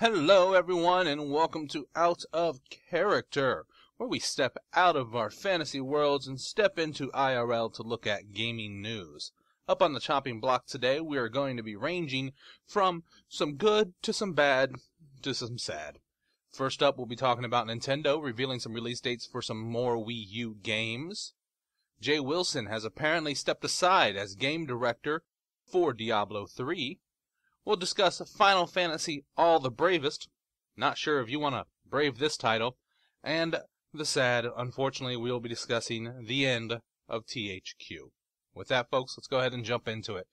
Hello everyone and welcome to Out of Character, where we step out of our fantasy worlds and step into IRL to look at gaming news. Up on the chopping block today, we are going to be ranging from some good to some bad to some sad. First up, we'll be talking about Nintendo revealing some release dates for some more Wii U games. Jay Wilson has apparently stepped aside as game director for Diablo III. We'll discuss Final Fantasy All the Bravest. Not sure if you want to brave this title. And the sad, unfortunately, we'll be discussing the end of THQ. With that, folks, let's go ahead and jump into it.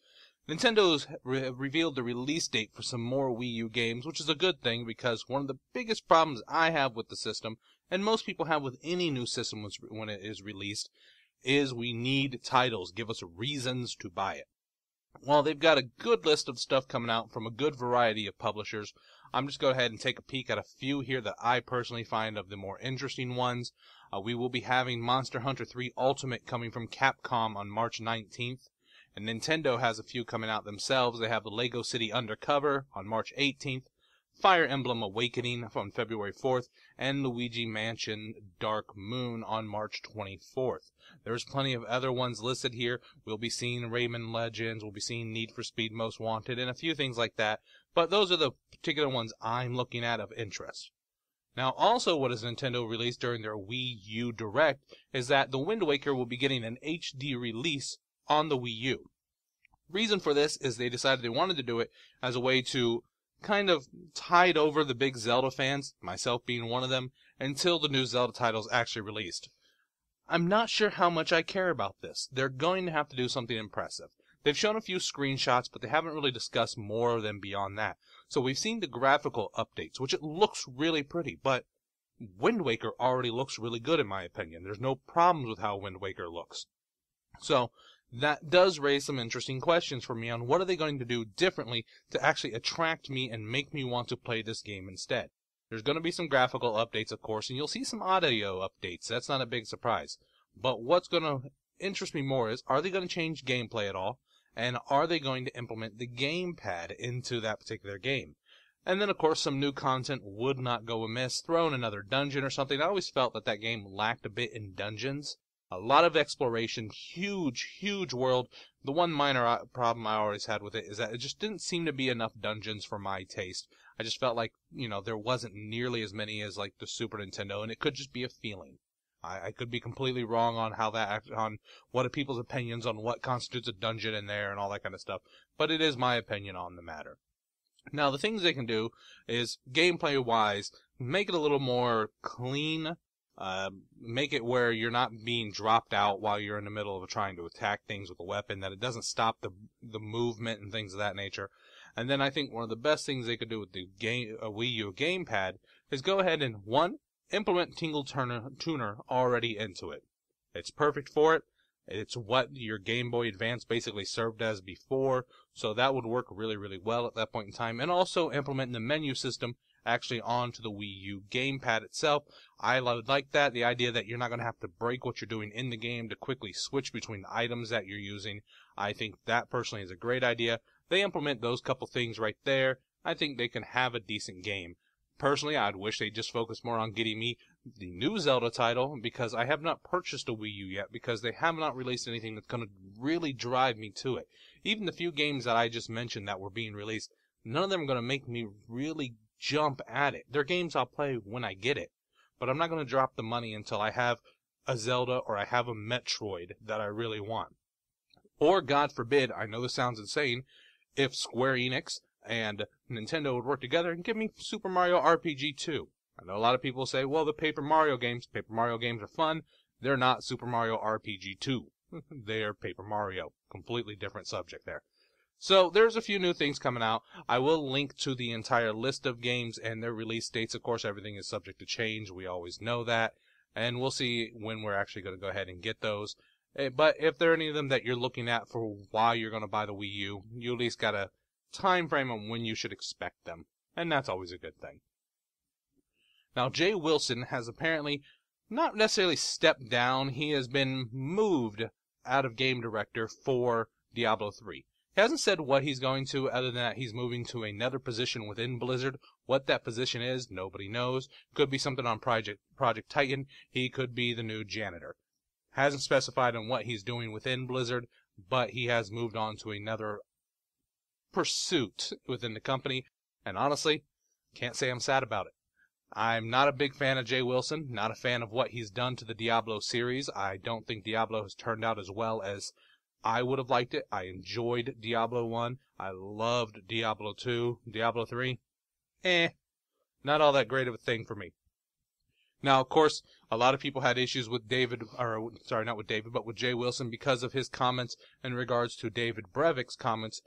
Nintendo's revealed the release date for some more Wii U games, which is a good thing because one of the biggest problems I have with the system, and most people have with any new system when it is released, is we need titles. Give us reasons to buy it. Well, they've got a good list of stuff coming out from a good variety of publishers. I'm just going to go ahead and take a peek at a few here that I personally find of the more interesting ones. We will be having Monster Hunter 3 Ultimate coming from Capcom on March 19th. And Nintendo has a few coming out themselves. They have the Lego City Undercover on March 18th, Fire Emblem Awakening on February 4th, and Luigi Mansion Dark Moon on March 24th. There's plenty of other ones listed here. We'll be seeing Rayman Legends, we'll be seeing Need for Speed Most Wanted, and a few things like that. But those are the particular ones I'm looking at of interest. Now, also what has Nintendo released during their Wii U Direct is that the Wind Waker will be getting an HD release on the Wii U. Reason for this is they decided they wanted to do it as a way to kind of tide over the big Zelda fans, myself being one of them, until the new Zelda title's actually released. I'm not sure how much I care about this. They're going to have to do something impressive. They've shown a few screenshots, but they haven't really discussed more than beyond that. So we've seen the graphical updates, which it looks really pretty, but Wind Waker already looks really good in my opinion. There's no problems with how Wind Waker looks. So that does raise some interesting questions for me on what are they going to do differently to actually attract me and make me want to play this game instead. There's going to be some graphical updates, of course, and you'll see some audio updates. That's not a big surprise. But what's going to interest me more is, are they going to change gameplay at all? And are they going to implement the gamepad into that particular game? And then, of course, some new content would not go amiss. Throw in another dungeon or something. I always felt that that game lacked a bit in dungeons. A lot of exploration, huge world. The one minor problem I always had with it is that it just didn't seem to be enough dungeons for my taste. I just felt like, there wasn't nearly as many as like the Super Nintendo, and it could just be a feeling. I could be completely wrong on on what are people's opinions on what constitutes a dungeon in there and all that kind of stuff, but it is my opinion on the matter. Now, the things they can do is, gameplay-wise, make it a little more clean. Make it where you're not being dropped out while you're in the middle of trying to attack things with a weapon, that it doesn't stop the movement and things of that nature. And then I think one of the best things they could do with the Wii U gamepad is go ahead and, one, implement Tingle Tuner already into it. It's perfect for it. It's what your Game Boy Advance basically served as before, so that would work really well at that point in time. And also implement the menu system actually onto the Wii U gamepad itself. I like that, the idea that you're not going to have to break what you're doing in the game to quickly switch between the items that you're using. I think that personally is a great idea. They implement those couple things right there, I think they can have a decent game. Personally, I'd wish they just focus more on getting me the new Zelda title, because I have not purchased a Wii U yet, because they have not released anything that's going to really drive me to it. Even the few games that I just mentioned that were being released, none of them are going to make me really jump at it. They're games I'll play when I get it, but I'm not going to drop the money until I have a Zelda or I have a Metroid that I really want. Or, God forbid, I know this sounds insane, if Square Enix and Nintendo would work together and give me Super Mario RPG 2. I know a lot of people say, well, the Paper Mario games are fun. They're not Super Mario RPG 2. They're Paper Mario. Completely different subject there. So there's a few new things coming out. I will link to the entire list of games and their release dates. Of course, everything is subject to change. We always know that. And we'll see when we're actually going to go ahead and get those. But if there are any of them that you're looking at for why you're going to buy the Wii U, you at least got a time frame on when you should expect them. And that's always a good thing. Now, Jay Wilson has apparently not necessarily stepped down. He has been moved out of game director for Diablo III. He hasn't said what he's going to, other than that he's moving to another position within Blizzard. What that position is, nobody knows. Could be something on Project Titan. He could be the new janitor. Hasn't specified on what he's doing within Blizzard, but he has moved on to another pursuit within the company. And honestly, can't say I'm sad about it. I'm not a big fan of Jay Wilson, not a fan of what he's done to the Diablo series. I don't think Diablo has turned out as well as I would have liked it. I enjoyed Diablo 1. I loved Diablo 2. Diablo 3, not all that great of a thing for me. Now, of course, a lot of people had issues with with Jay Wilson because of his comments in regards to David Brevik's comments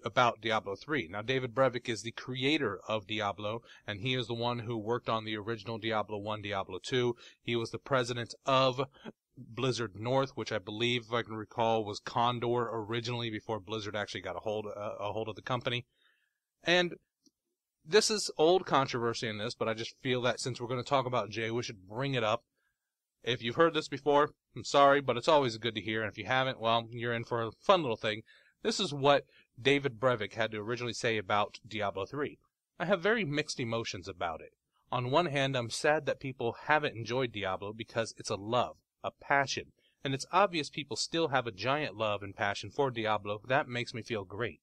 about Diablo 3. Now, David Brevik is the creator of Diablo, and he is the one who worked on the original Diablo 1, Diablo 2. He was the president of Blizzard North, which I believe, if I can recall, was Condor originally before Blizzard actually got a hold of the company. And this is old controversy in this, but I just feel that since we're going to talk about Jay, we should bring it up. If you've heard this before, I'm sorry, but it's always good to hear. And if you haven't, well, you're in for a fun little thing. This is what David Brevik had to originally say about Diablo 3. I have very mixed emotions about it. On one hand, I'm sad that people haven't enjoyed Diablo because it's a love, a passion, and it's obvious people still have a giant love and passion for Diablo. That makes me feel great.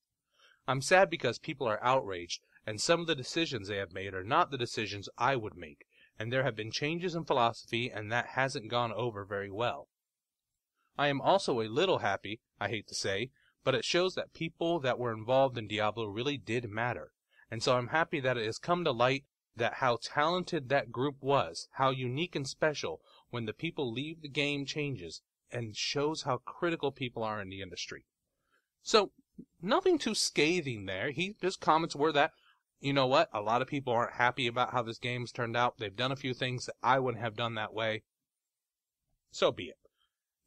I'm sad because people are outraged, and some of the decisions they have made are not the decisions I would make, and there have been changes in philosophy, and that hasn't gone over very well. I am also a little happy, I hate to say, but it shows that people that were involved in Diablo really did matter. And so I'm happy that it has come to light that how talented that group was, how unique and special when the people leave the game changes, and shows how critical people are in the industry. So, nothing too scathing there. His comments were that, you know what, a lot of people aren't happy about how this game's turned out. They've done a few things that I wouldn't have done that way. So be it.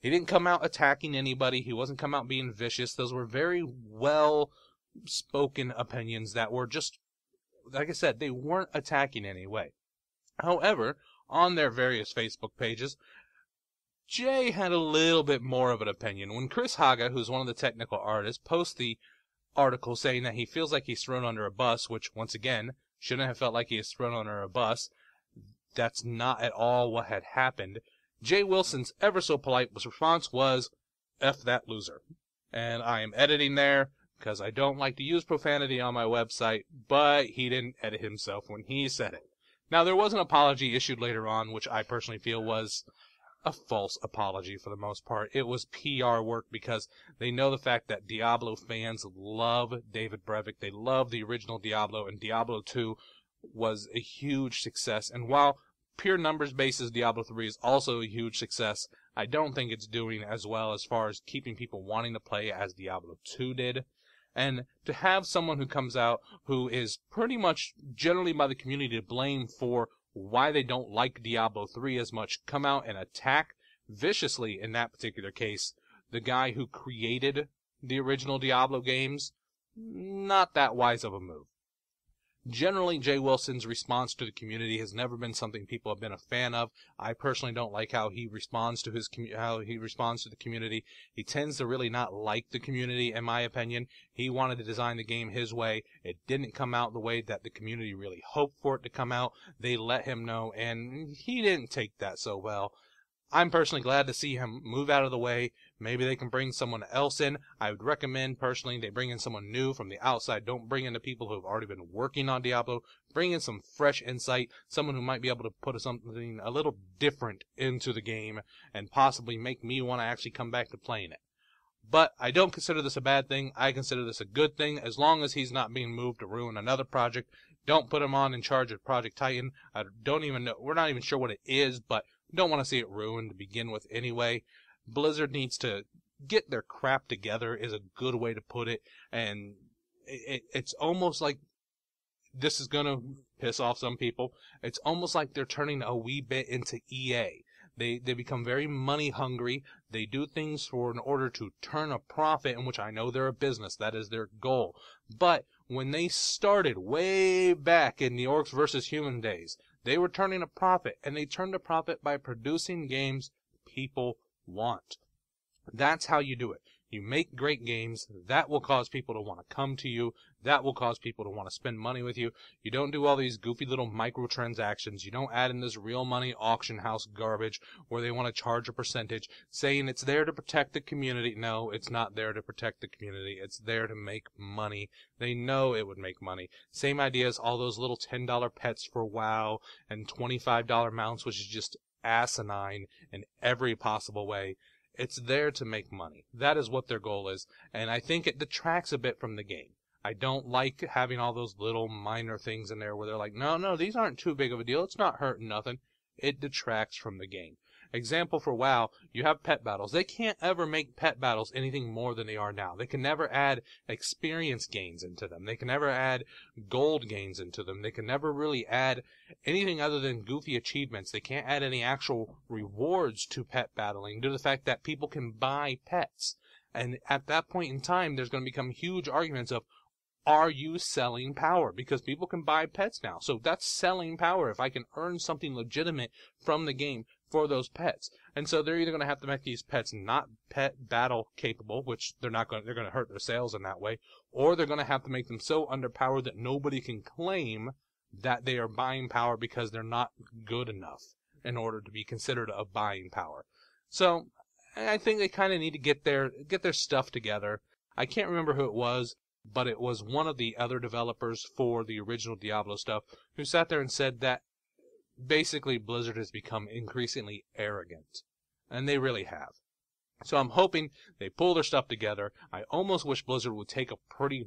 He didn't come out attacking anybody. He wasn't come out being vicious. Those were very well-spoken opinions that were just, like I said, they weren't attacking in any way. However, on their various Facebook pages, Jay had a little bit more of an opinion. When Chris Haga, who's one of the technical artists, posts the article saying that he feels like he's thrown under a bus, which, once again, shouldn't have felt like he was thrown under a bus. That's not at all what had happened. Jay Wilson's ever so polite response was, F that loser. And I am editing there because I don't like to use profanity on my website, but he didn't edit himself when he said it. Now, there was an apology issued later on, which I personally feel was a false apology for the most part. It was PR work because they know the fact that Diablo fans love David Brevik. They love the original Diablo, and Diablo 2 was a huge success. And while pure numbers basis Diablo 3 is also a huge success, I don't think it's doing as well as far as keeping people wanting to play as Diablo 2 did. And to have someone who comes out who is pretty much generally by the community to blame for why they don't like Diablo 3 as much come out and attack viciously, in that particular case, the guy who created the original Diablo games, not that wise of a move. Generally, Jay Wilson's response to the community has never been something people have been a fan of. I personally don't like how he responds to the community. He tends to really not like the community, in my opinion. He wanted to design the game his way. It didn't come out the way that the community really hoped for it to come out. They let him know, and he didn't take that so well. I'm personally glad to see him move out of the way. Maybe they can bring someone else in. I would recommend, personally, they bring in someone new from the outside. Don't bring in the people who have already been working on Diablo. Bring in some fresh insight, someone who might be able to put something a little different into the game and possibly make me want to actually come back to playing it. But I don't consider this a bad thing. I consider this a good thing, as long as he's not being moved to ruin another project. Don't put him on in charge of Project Titan. I don't even know. We're not even sure what it is, but don't want to see it ruined to begin with anyway. Blizzard needs to get their crap together is a good way to put it. And it's almost like this is going to piss off some people. It's almost like they're turning a wee bit into EA. They become very money hungry. They do things in order to turn a profit, in which I know they're a business. That is their goal. But when they started way back in the Orcs vs. Human days, they were turning a profit, and they turned a profit by producing games people want. That's how you do it. You make great games. That will cause people to want to come to you. That will cause people to want to spend money with you. You don't do all these goofy little microtransactions. You don't add in this real money auction house garbage where they want to charge a percentage saying it's there to protect the community. No, it's not there to protect the community. It's there to make money. They know it would make money. Same idea as all those little $10 pets for WoW and $25 mounts, which is just asinine in every possible way. It's there to make money. That is what their goal is, and I think it detracts a bit from the game. I don't like having all those little minor things in there where they're like, no, these aren't too big of a deal. It's not hurting nothing. It detracts from the game. Example for WoW, you have pet battles. They can't ever make pet battles anything more than they are now. They can never add experience gains into them. They can never add gold gains into them. They can never really add anything other than goofy achievements. They can't add any actual rewards to pet battling due to the fact that people can buy pets. And at that point in time, there's going to become huge arguments of, are you selling power? Because people can buy pets now. So that's selling power if I can earn something legitimate from the game for those pets. And so they're either going to have to make these pets not pet battle capable, which they're going to hurt their sales in that way, or they're going to have to make them so underpowered that nobody can claim that they are buying power because they're not good enough in order to be considered a buying power. So I think they kind of need to get their stuff together. I can't remember who it was, but it was one of the other developers for the original Diablo stuff who sat there and said that basically Blizzard has become increasingly arrogant. And they really have. So I'm hoping they pull their stuff together. I almost wish Blizzard would take a pretty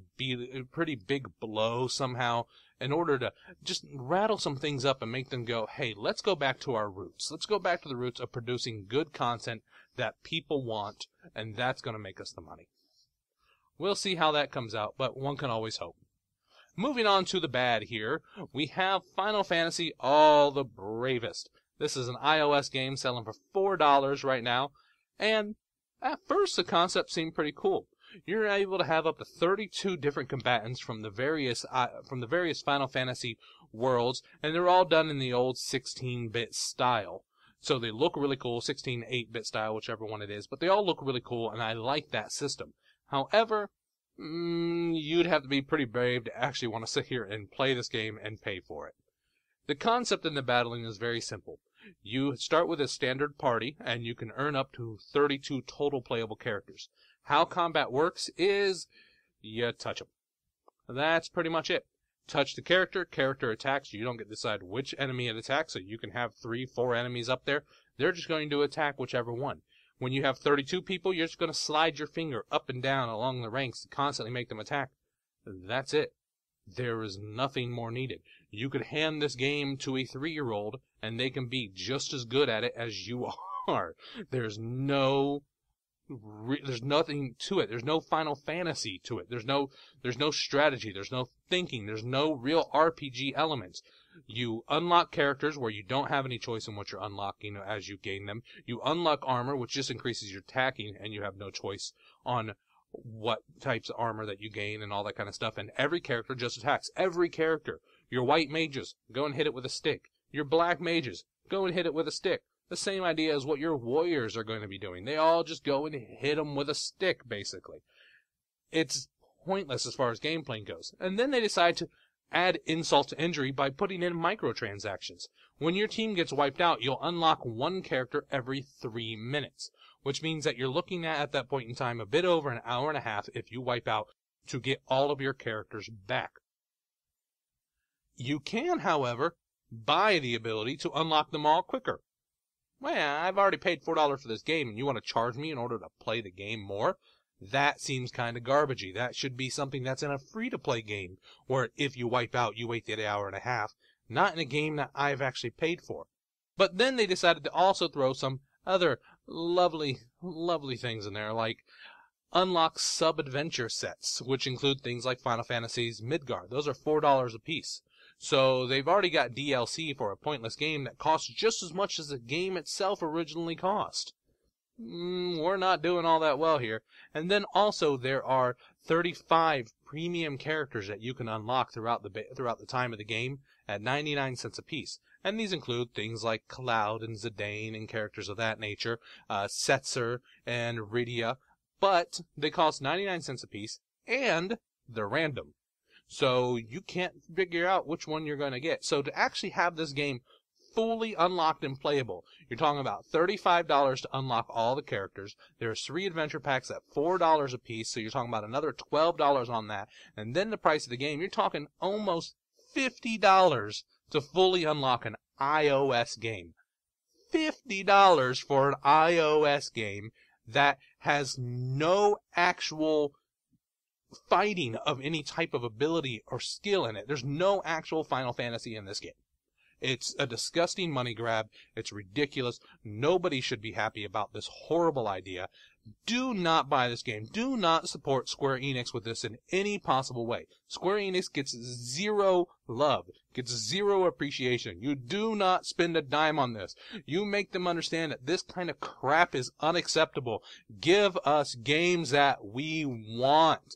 big blow somehow in order to just rattle some things up and make them go, hey, let's go back to our roots. Let's go back to the roots of producing good content that people want, and that's going to make us the money. We'll see how that comes out, but one can always hope. Moving on to the bad here, we have Final Fantasy All the Bravest. This is an iOS game selling for $4 right now, and at first the concept seemed pretty cool. You're able to have up to 32 different combatants from the various Final Fantasy worlds, and they're all done in the old 16-bit style. So they look really cool, 16, 8-bit style, whichever one it is, but they all look really cool, and I like that system. However, you'd have to be pretty brave to actually want to sit here and play this game and pay for it. The concept in the battling is very simple. You start with a standard party, and you can earn up to 32 total playable characters. How combat works is you touch them. That's pretty much it. Touch the character attacks. You don't get to decide which enemy it attacks, so you can have 3, 4 enemies up there. They're just going to attack whichever one. When you have 32 people, you're just going to slide your finger up and down along the ranks to constantly make them attack. That's it. There is nothing more needed. You could hand this game to a 3-year-old, and they can be just as good at it as you are. There's nothing to it. There's no Final Fantasy to it. There's no strategy. There's no thinking. There's no real RPG elements. You unlock characters where you don't have any choice in what you're unlocking as you gain them. You unlock armor, which just increases your attacking, and you have no choice on what types of armor that you gain and all that kind of stuff. And every character just attacks. Every character. Your white mages, go and hit it with a stick. Your black mages, go and hit it with a stick. The same idea as what your warriors are going to be doing. They all just go and hit them with a stick, basically. It's pointless as far as gameplay goes. And then they decide to add insult to injury by putting in microtransactions. When your team gets wiped out, you'll unlock one character every 3 minutes, which means that you're looking at that point in time, a bit over an hour and a half if you wipe out to get all of your characters back. You can, however, buy the ability to unlock them all quicker. Well, I've already paid $4 for this game, and you want to charge me in order to play the game more? That seems kind of garbagey. That should be something that's in a free-to-play game, where if you wipe out, you wait the hour and a half, not in a game that I've actually paid for. But then they decided to also throw some other lovely things in there, like unlock sub-adventure sets, which include things like Final Fantasy's Midgard. Those are $4 a piece. So they've already got DLC for a pointless game that costs just as much as the game itself originally cost. We're not doing all that well here. And then also there are 35 premium characters that you can unlock throughout the time of the game at 99 cents a piece. And these include things like Cloud and Zidane and characters of that nature, Setzer and Rydia, but they cost 99 cents a piece, and they're random. So you can't figure out which one you're going to get. So to actually have this game fully unlocked and playable, you're talking about $35 to unlock all the characters. There's 3 adventure packs at $4 a piece, so you're talking about another $12 on that. And then the price of the game, you're talking almost $50 to fully unlock an iOS game. $50 for an iOS game that has no actual fighting of any type of ability or skill in it. There's no actual Final Fantasy in this game. It's a disgusting money grab. It's ridiculous. Nobody should be happy about this horrible idea. Do not buy this game. Do not support Square Enix with this in any possible way. Square Enix gets 0 love, gets 0 appreciation. You do not spend a dime on this. You make them understand that this kind of crap is unacceptable. Give us games that we want.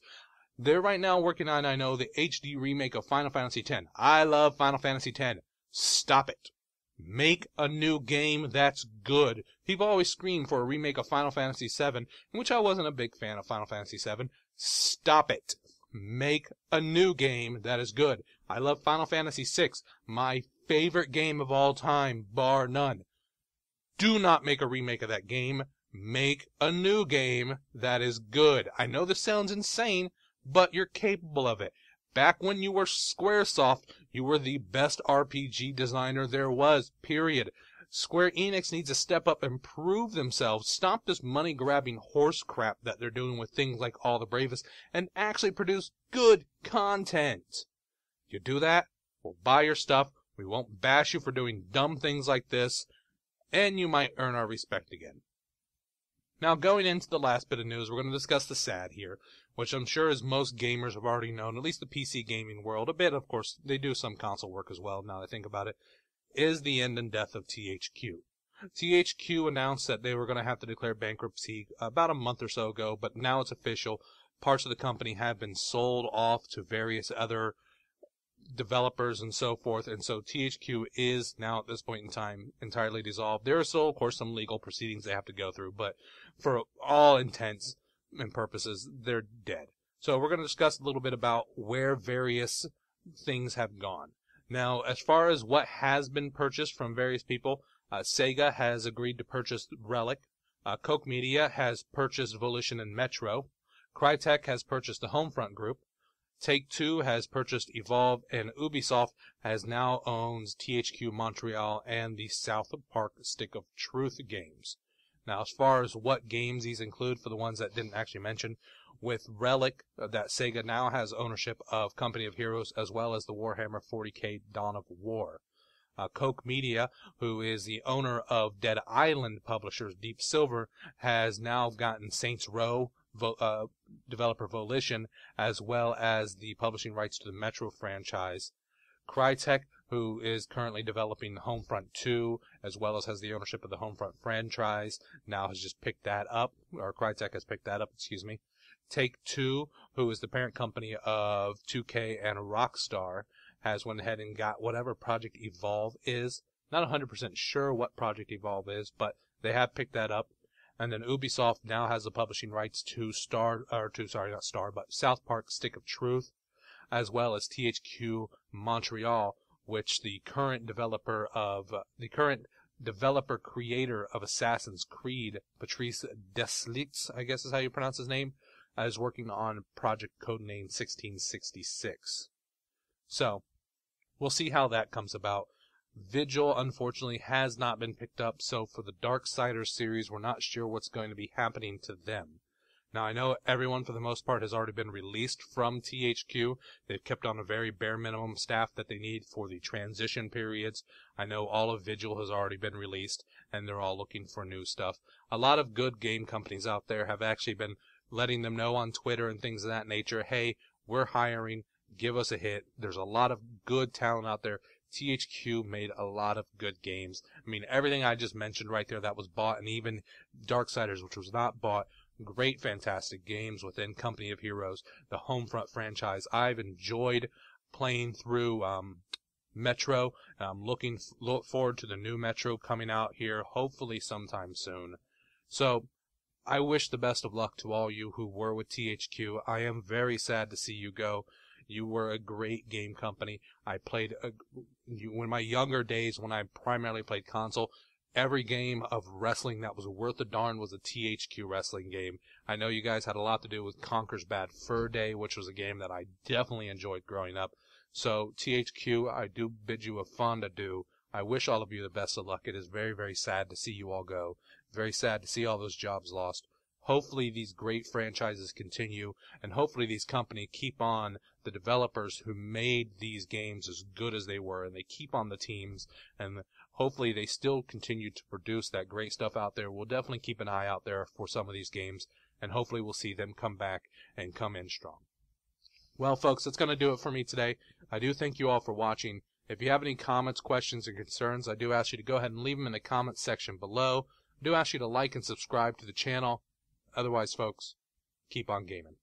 They're right now working on, I know, the HD remake of Final Fantasy X. I love Final Fantasy X. Stop it. Make a new game that's good. People always scream for a remake of Final Fantasy VII, which I wasn't a big fan of Final Fantasy VII. Stop it. Make a new game that is good. I love Final Fantasy VI, my favorite game of all time, bar none. Do not make a remake of that game. Make a new game that is good. I know this sounds insane, but you're capable of it. Back when you were Squaresoft, you were the best RPG designer there was, period. Square Enix needs to step up and prove themselves, stop this money-grabbing horse crap that they're doing with things like All the Bravest, and actually produce good content. You do that, we'll buy your stuff, we won't bash you for doing dumb things like this, and you might earn our respect again. Now, going into the last bit of news, we're going to discuss the sad here, which I'm sure as most gamers have already known, at least the PC gaming world, a bit, of course, they do some console work as well, now that I think about it, is the end and death of THQ. THQ announced that they were going to have to declare bankruptcy about a month or so ago, but now it's official. Parts of the company have been sold off to various other developers and so forth, and so THQ is now at this point in time entirely dissolved. There are still, of course, some legal proceedings they have to go through, but for all intents and purposes, they're dead. So we're going to discuss a little bit about where various things have gone. Now, as far as what has been purchased from various people, Sega has agreed to purchase Relic. Koch Media has purchased Volition and Metro. Crytek has purchased the Homefront Group. Take-Two has purchased Evolve, and Ubisoft has now owns THQ Montreal and the South Park Stick of Truth games. Now, as far as what games these include, for the ones that didn't actually mention, with Relic, that Sega now has ownership of Company of Heroes, as well as the Warhammer 40k Dawn of War. Koch Media, who is the owner of Dead Island publishers Deep Silver, has now gotten Saints Row, developer Volition, as well as the publishing rights to the Metro franchise. Crytek, who is currently developing Homefront 2, as well as has the ownership of the Homefront franchise, now has just picked that up, or Crytek has picked that up, excuse me. Take-Two, who is the parent company of 2K and Rockstar, has went ahead and got whatever Project Evolve is. Not 100% sure what Project Evolve is, but they have picked that up. And then Ubisoft now has the publishing rights to South Park Stick of Truth, as well as THQ Montreal, which the current developer creator of Assassin's Creed, Patrice Deslits, I guess is how you pronounce his name, is working on Project Codename 1666. So, we'll see how that comes about. Vigil, unfortunately, has not been picked up, so for the Darksiders series, we're not sure what's going to be happening to them. Now, I know everyone, for the most part, has already been released from THQ. They've kept on a very bare minimum staff that they need for the transition periods. I know all of Vigil has already been released, and they're all looking for new stuff. A lot of good game companies out there have actually been letting them know on Twitter and things of that nature, hey, we're hiring, give us a hit. There's a lot of good talent out there. THQ made a lot of good games. I mean, everything I just mentioned right there that was bought, and even Darksiders, which was not bought, great, fantastic games within Company of Heroes, the Homefront franchise. I've enjoyed playing through Metro. I'm look forward to the new Metro coming out here, hopefully sometime soon. So, I wish the best of luck to all you who were with THQ. I am very sad to see you go. You were a great game company. I played in my younger days when I primarily played console. Every game of wrestling that was worth a darn was a THQ wrestling game. I know you guys had a lot to do with Conker's Bad Fur Day, which was a game that I definitely enjoyed growing up. So, THQ, I do bid you a fond adieu. I wish all of you the best of luck. It is very, very sad to see you all go. Very sad to see all those jobs lost. Hopefully these great franchises continue, and hopefully these companies keep on the developers who made these games as good as they were, and they keep on the teams, and hopefully they still continue to produce that great stuff out there. We'll definitely keep an eye out there for some of these games, and hopefully we'll see them come back and come in strong. Well, folks, that's going to do it for me today. I do thank you all for watching. If you have any comments, questions, or concerns, I do ask you to go ahead and leave them in the comments section below. I do ask you to like and subscribe to the channel. Otherwise, folks, keep on gaming.